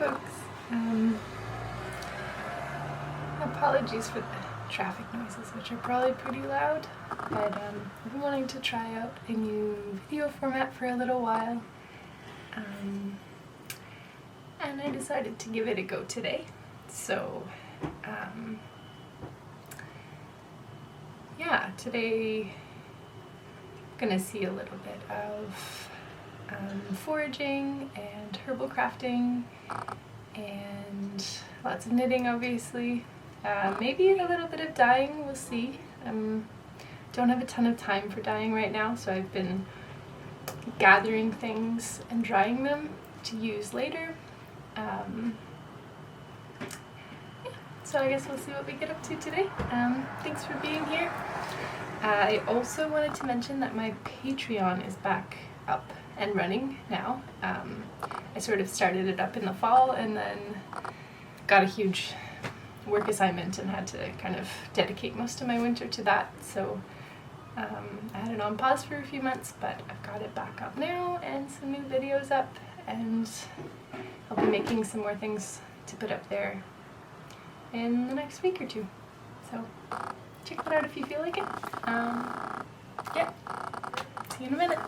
folks. Apologies for the traffic noises, which are probably pretty loud, but I've been wanting to try out a new video format for a little while, and I decided to give it a go today. So yeah, today I'm gonna see a little bit of foraging and herbal crafting and lots of knitting, obviously. Maybe a little bit of dyeing, we'll see. Don't have a ton of time for dyeing right now, so I've been gathering things and drying them to use later. Yeah, so I guess we'll see what we get up to today. Thanks for being here. I also wanted to mention that my Patreon is back up and running now. I sort of started it up in the fall and then got a huge work assignment and had to kind of dedicate most of my winter to that. So I had it on pause for a few months, but I've got it back up now and some new videos up, and I'll be making some more things to put up there in the next week or two. So check that out if you feel like it. Yeah, see you in a minute.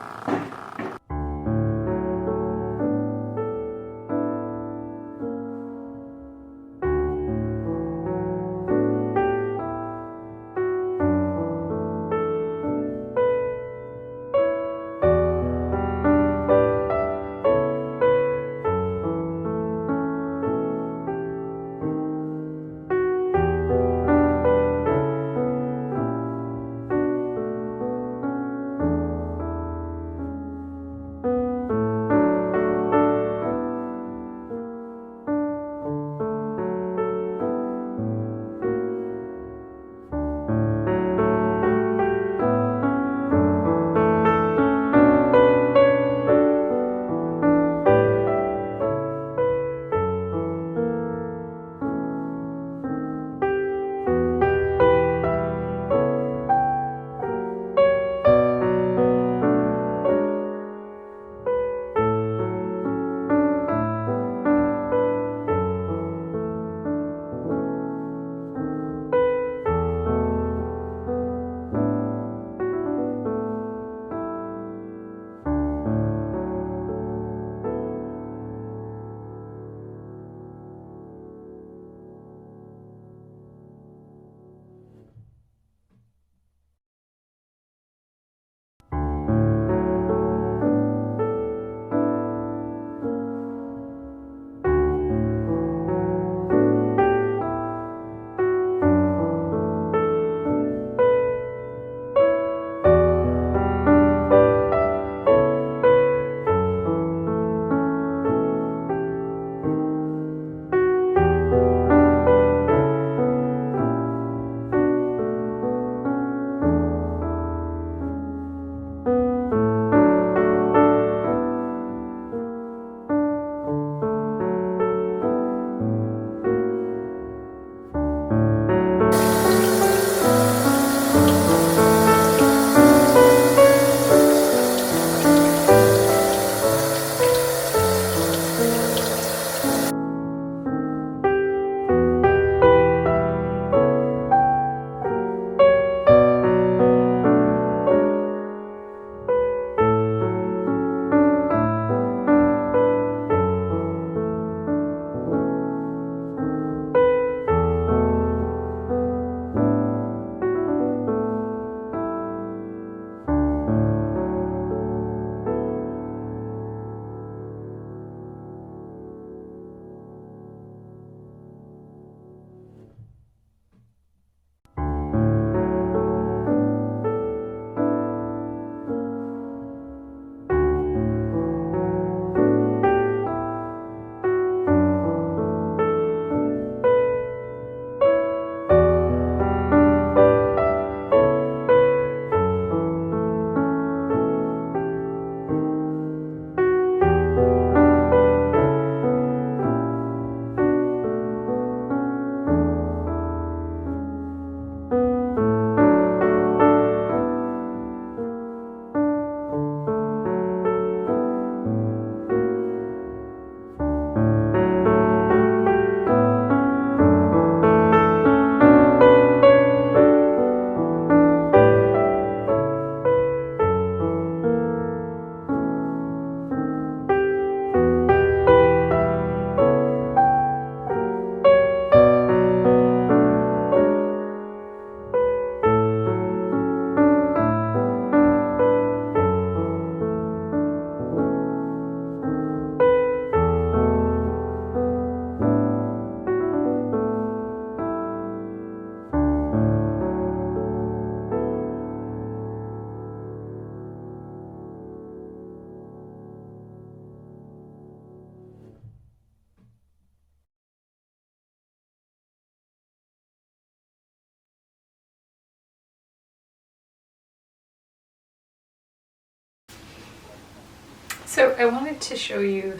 So I wanted to show you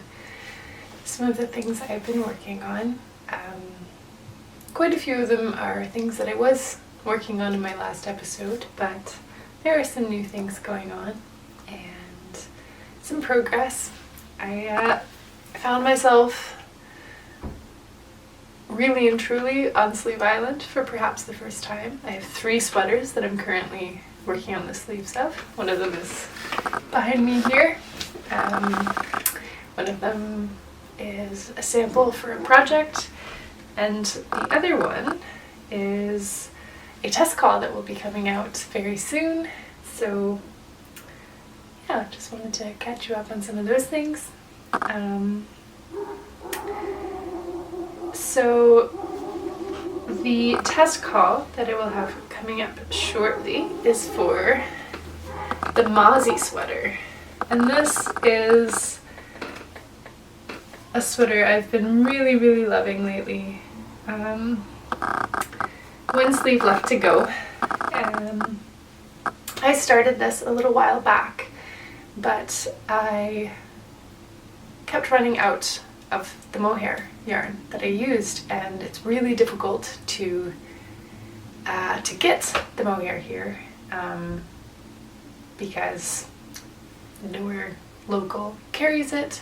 some of the things I've been working on. Quite a few of them are things that I was working on in my last episode, but there are some new things going on and some progress. I found myself really and truly on Sleeve Island for perhaps the first time. I have 3 sweaters that I'm currently working on the sleeves of. One of them is behind me here. One of them is a sample for a project, and the other one is a test call that will be coming out very soon. So yeah, just wanted to catch you up on some of those things. So the test call that I will have coming up shortly is for the Mozzy sweater. And this is a sweater I've been really loving lately. One sleeve left to go. I started this a little while back, but I kept running out of the mohair yarn that I used, and it's really difficult to get the mohair here because nowhere local carries it,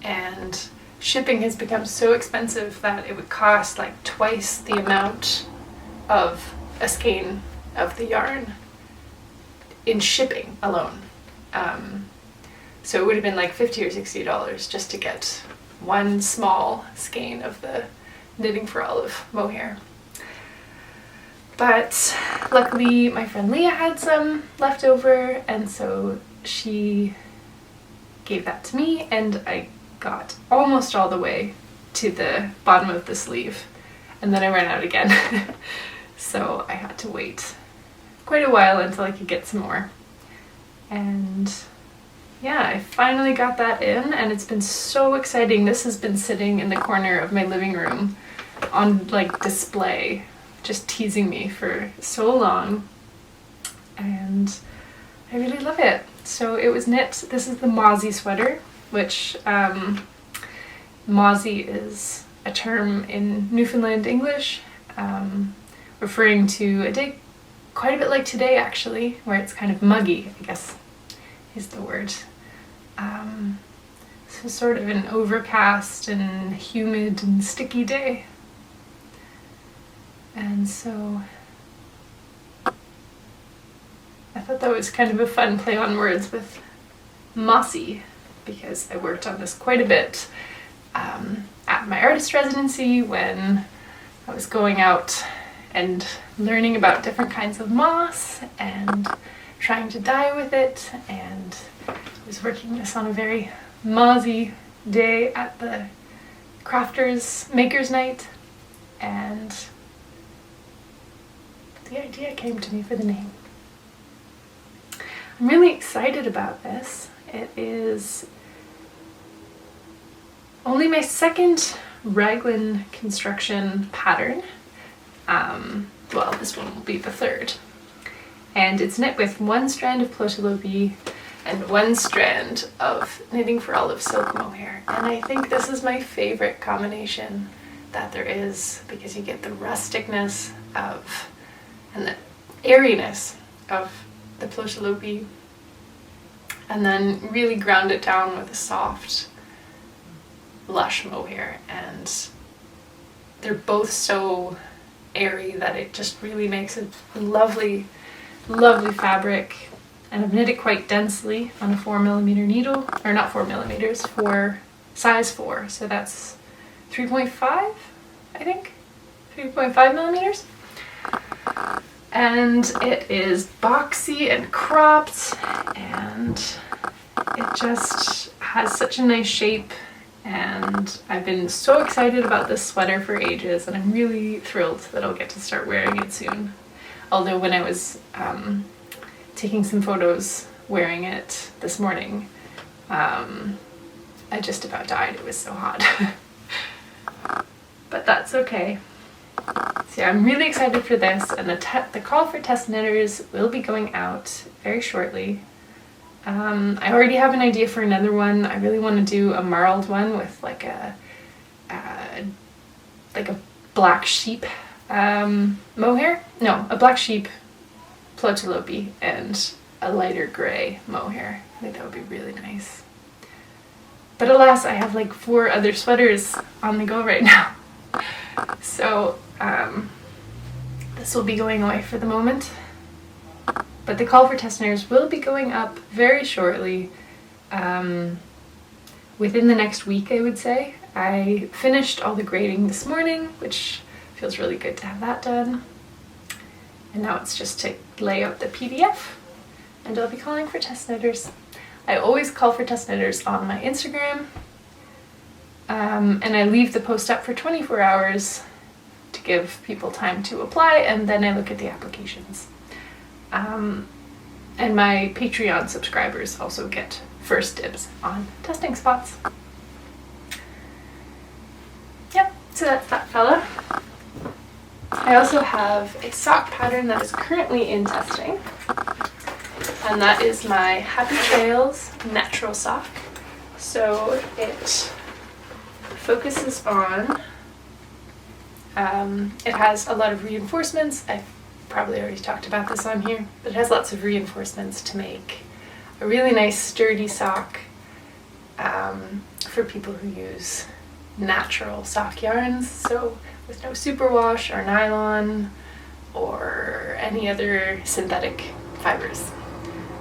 and shipping has become so expensive that it would cost like twice the amount of a skein of the yarn in shipping alone. So it would have been like $50 or $60 just to get one small skein of the Knitting for Olive mohair. But luckily my friend Leah had some left over, and so she gave that to me, and I got almost all the way to the bottom of the sleeve, and then I ran out again. So I had to wait quite a while until I could get some more. And yeah, I finally got that in, and it's been so exciting. This has been sitting in the corner of my living room on like display, just teasing me for so long, and I really love it. So it was knit. This is the Mauzy sweater, which Mozzy is a term in Newfoundland English, referring to a day quite a bit like today actually, where it's kind of muggy, I guess is the word. So sort of an overcast and humid and sticky day. And so I thought that was kind of a fun play on words with mossy, because I worked on this quite a bit at my artist residency when I was going out and learning about different kinds of moss and trying to dye with it, and I was working this on a very Mozzy day at the crafters makers night, and the idea came to me for the name. I'm really excited about this. It is only my second raglan construction pattern. Well, this one will be the third. And it's knit with 1 strand of Plötulopi and 1 strand of Knitting for Olive silk mohair. And I think this is my favorite combination that there is, because you get the rusticness of and the airiness of the Plötulopi, and then really ground it down with a soft, lush mohair. And they're both so airy that it just really makes a lovely fabric. And I've knit it quite densely on a 4mm needle, or not 4mm, for size 4, so that's 3.5, I think, 3.5mm. And it is boxy and cropped, and it just has such a nice shape, and I've been so excited about this sweater for ages, and I'm really thrilled that I'll get to start wearing it soon. Although when I was taking some photos wearing it this morning, I just about died. It was so hot. But that's okay. So yeah, I'm really excited for this, and the call for test knitters will be going out very shortly. I already have an idea for another one. I really want to do a marled one with like a black sheep mohair. No, a black sheep plotilopi and a lighter gray mohair. I think that would be really nice. But alas, I have like 4 other sweaters on the go right now. So this will be going away for the moment. But the call for test knitters will be going up very shortly, within the next week, I would say. I finished all the grading this morning, which feels really good to have that done. And now it's just to lay out the PDF, and I'll be calling for test knitters. I always call for test knitters on my Instagram, and I leave the post up for 24 hours to give people time to apply, and then I look at the applications. And my Patreon subscribers also get first dibs on testing spots. Yep, so that's that fella. I also have a sock pattern that is currently in testing, and that is my Happy Trails natural sock. So it focuses on, it has a lot of reinforcements. I've probably already talked about this on here, but it has lots of reinforcements to make a really nice sturdy sock for people who use natural sock yarns, so with no superwash or nylon or any other synthetic fibers.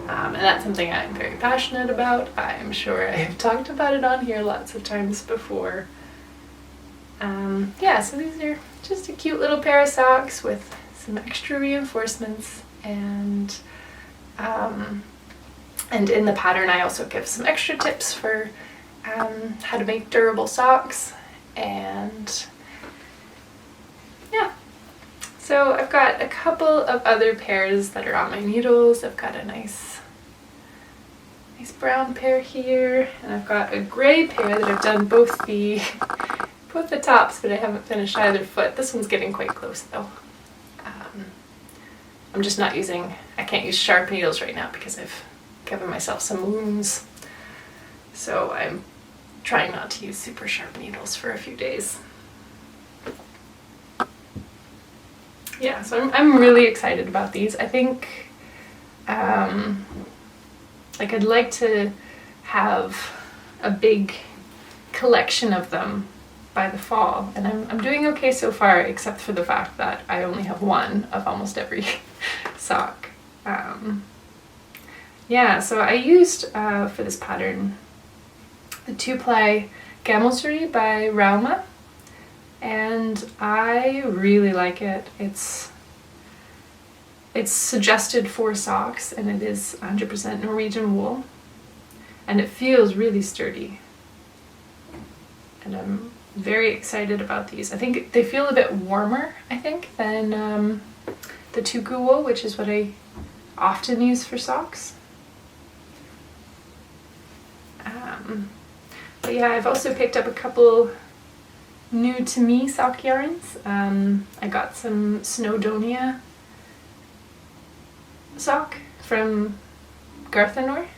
And that's something I'm very passionate about. I'm sure I've talked about it on here lots of times before. Yeah, so these are just a cute little pair of socks with some extra reinforcements, and in the pattern I also give some extra tips for how to make durable socks. And yeah, so I've got a couple of other pairs that are on my needles. I've got a nice brown pair here, and I've got a gray pair that I've done both the tops, but I haven't finished either foot. This one's getting quite close though. I'm just not using, I can't use sharp needles right now because I've given myself some wounds. So I'm trying not to use super sharp needles for a few days. Yeah, so I'm really excited about these. I think, like I'd like to have a big collection of them by the fall, and I'm doing okay so far, except for the fact that I only have one of almost every sock. Yeah, so I used for this pattern the 2-ply Mauzy by Rauma, and I really like it. It's suggested for socks, and it is 100% Norwegian wool, and it feels really sturdy, and I'm very excited about these. I think they feel a bit warmer, I think, than the Ktaqmkuk wool, which is what I often use for socks. But yeah, I've also picked up a couple new to me sock yarns. I got some Snowdonia sock from Garthenor.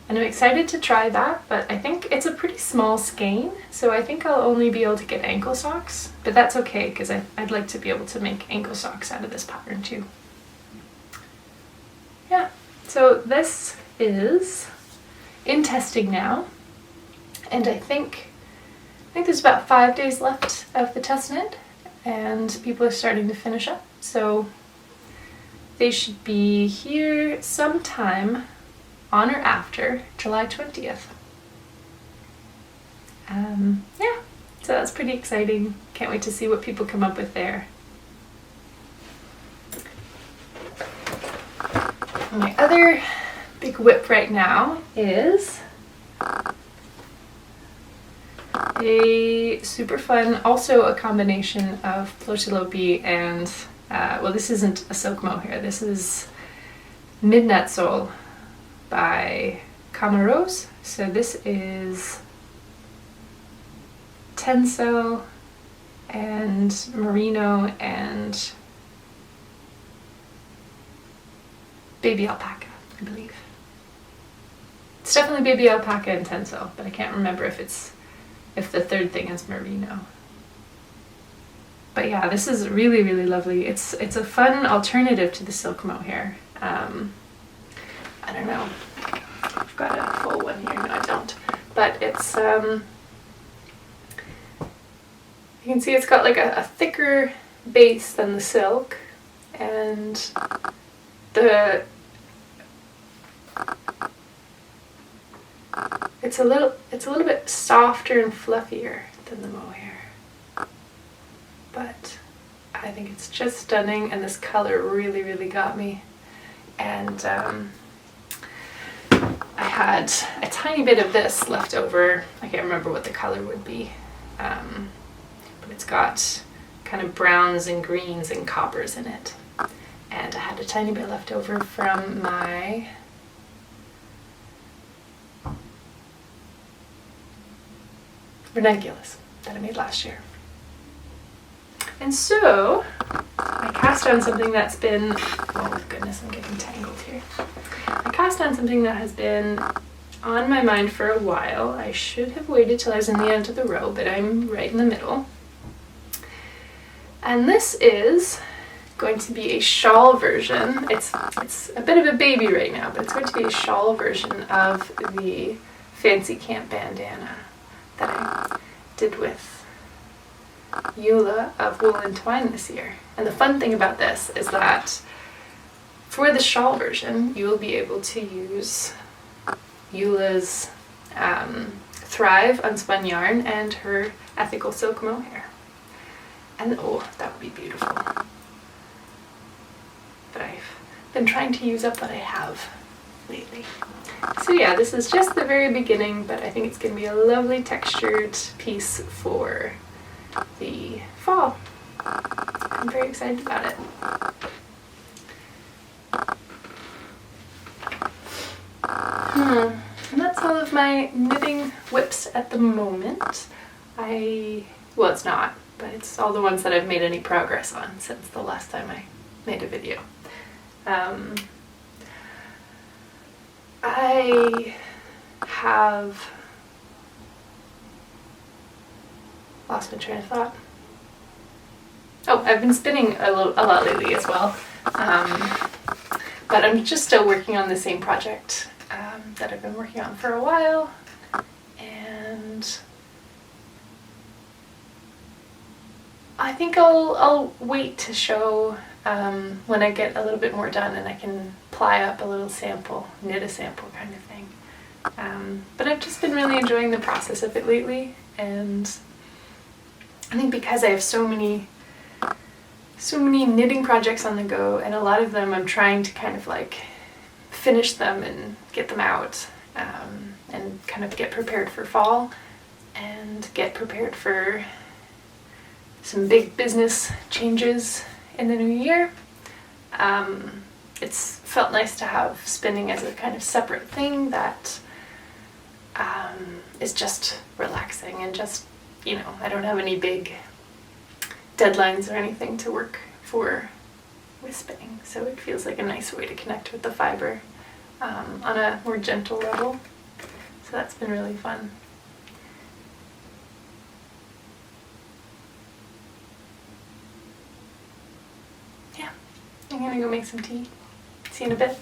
And I'm excited to try that, but I think it's a pretty small skein, so I think I'll only be able to get ankle socks, but that's okay because I'd like to be able to make ankle socks out of this pattern too. Yeah, so this is in testing now, and I think there's about 5 days left of the test knit, and people are starting to finish up, so they should be here sometime on or after July 20th. Yeah, so that's pretty exciting. Can't wait to see what people come up with there. My other big whip right now is a super fun, also a combination of plotilopi and, well, this isn't a silk mohair, this is Midnight Soul by Camaros. So this is tencel and merino and baby alpaca. I believe. It's definitely baby alpaca and tencel, but I can't remember if the third thing is merino. But yeah, this is really, really lovely. It's a fun alternative to the silk mohair. I don't know. I've got a full one here. No, I don't. But it's you can see it's got like a thicker base than the silk, and it's a little bit softer and fluffier than the mohair, but I think it's just stunning, and this color really, really got me. And I had a tiny bit of this left over. I can't remember what the color would be, but it's got kind of browns and greens and coppers in it. And I had a tiny bit left over from my ranunculus that I made last year. And so I cast on something that's been, oh goodness, I'm getting tangled here. I cast on something that has been on my mind for a while. I should have waited till I was in the end of the row, but I'm right in the middle. And this is going to be a shawl version. It's a bit of a baby right now, but it's going to be a shawl version of the fancy camp bandana that I did with Eula of Wool and Twine this year. And the fun thing about this is that for the shawl version, you will be able to use Eula's Thrive unspun yarn and her ethical silk mohair. And oh, that would be beautiful. But I've been trying to use up what I have lately. So yeah, this is just the very beginning, but I think it's going to be a lovely textured piece for the fall. I'm very excited about it. And that's all of my knitting whips at the moment. Well, it's not, but it's all the ones that I've made any progress on since the last time I made a video. I have lost my train of thought. Oh, I've been spinning a lot lately as well, but I'm just still working on the same project that I've been working on for a while, and I think I'll wait to show when I get a little bit more done and I can ply up a little sample, knit a sample kind of thing. But I've just been really enjoying the process of it lately, and I think because I have so many knitting projects on the go, and a lot of them I'm trying to kind of like finish them and get them out, and kind of get prepared for fall and get prepared for some big business changes in the new year. It's felt nice to have spinning as a kind of separate thing that is just relaxing, and just, you know, I don't have any big deadlines or anything to work for with spinning, so it feels like a nice way to connect with the fiber on a more gentle level. So that's been really fun. Yeah, I'm gonna go make some tea. See you in a bit.